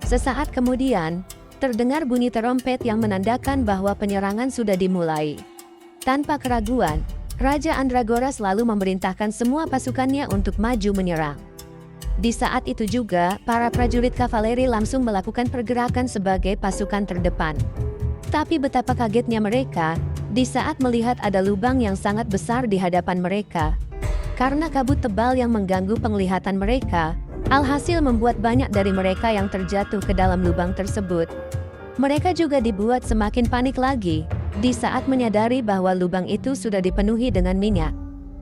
Sesaat kemudian, terdengar bunyi terompet yang menandakan bahwa penyerangan sudah dimulai. Tanpa keraguan, Raja Andragoras lalu memerintahkan semua pasukannya untuk maju menyerang. Di saat itu juga, para prajurit kavaleri langsung melakukan pergerakan sebagai pasukan terdepan. Tapi betapa kagetnya mereka, di saat melihat ada lubang yang sangat besar di hadapan mereka. Karena kabut tebal yang mengganggu penglihatan mereka, alhasil membuat banyak dari mereka yang terjatuh ke dalam lubang tersebut. Mereka juga dibuat semakin panik lagi, di saat menyadari bahwa lubang itu sudah dipenuhi dengan minyak.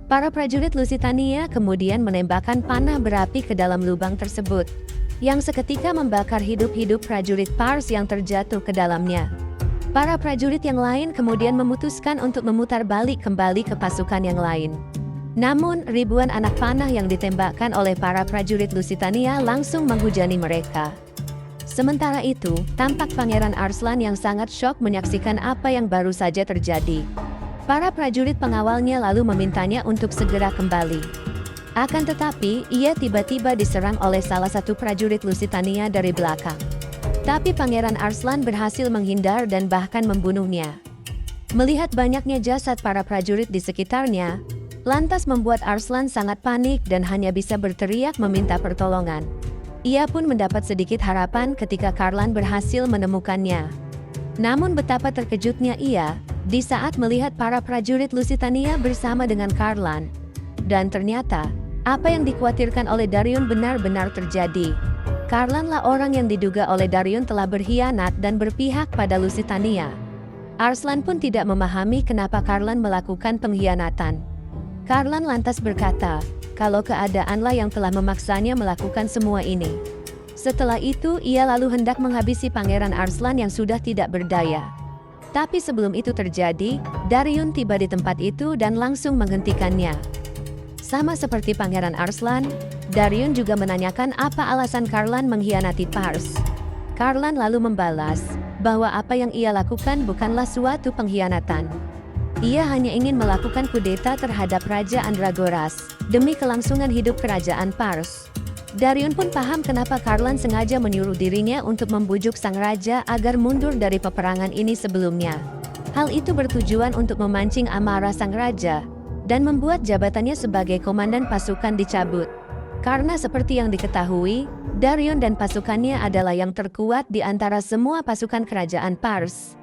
Para prajurit Lusitania kemudian menembakkan panah berapi ke dalam lubang tersebut, yang seketika membakar hidup-hidup prajurit Pars yang terjatuh ke dalamnya. Para prajurit yang lain kemudian memutuskan untuk memutar balik kembali ke pasukan yang lain. Namun, ribuan anak panah yang ditembakkan oleh para prajurit Lusitania langsung menghujani mereka. Sementara itu, tampak Pangeran Arslan yang sangat syok menyaksikan apa yang baru saja terjadi. Para prajurit pengawalnya lalu memintanya untuk segera kembali. Akan tetapi, ia tiba-tiba diserang oleh salah satu prajurit Lusitania dari belakang. Tapi Pangeran Arslan berhasil menghindar dan bahkan membunuhnya. Melihat banyaknya jasad para prajurit di sekitarnya, lantas membuat Arslan sangat panik dan hanya bisa berteriak meminta pertolongan. Ia pun mendapat sedikit harapan ketika Karlan berhasil menemukannya. Namun betapa terkejutnya ia, di saat melihat para prajurit Lusitania bersama dengan Karlan. Dan ternyata, apa yang dikhawatirkan oleh Darion benar-benar terjadi. Karlanlah orang yang diduga oleh Darion telah berkhianat dan berpihak pada Lusitania. Arslan pun tidak memahami kenapa Karlan melakukan pengkhianatan. Karlan lantas berkata, kalau keadaanlah yang telah memaksanya melakukan semua ini. Setelah itu, ia lalu hendak menghabisi Pangeran Arslan yang sudah tidak berdaya. Tapi sebelum itu terjadi, Darion tiba di tempat itu dan langsung menghentikannya. Sama seperti Pangeran Arslan, Darion juga menanyakan apa alasan Karlan mengkhianati Pars. Karlan lalu membalas bahwa apa yang ia lakukan bukanlah suatu pengkhianatan. Ia hanya ingin melakukan kudeta terhadap Raja Andragoras demi kelangsungan hidup kerajaan Pars. Darion pun paham kenapa Karlan sengaja menyuruh dirinya untuk membujuk sang raja agar mundur dari peperangan ini sebelumnya. Hal itu bertujuan untuk memancing amarah sang raja dan membuat jabatannya sebagai komandan pasukan dicabut. Karena seperti yang diketahui, Darion dan pasukannya adalah yang terkuat di antara semua pasukan kerajaan Pars.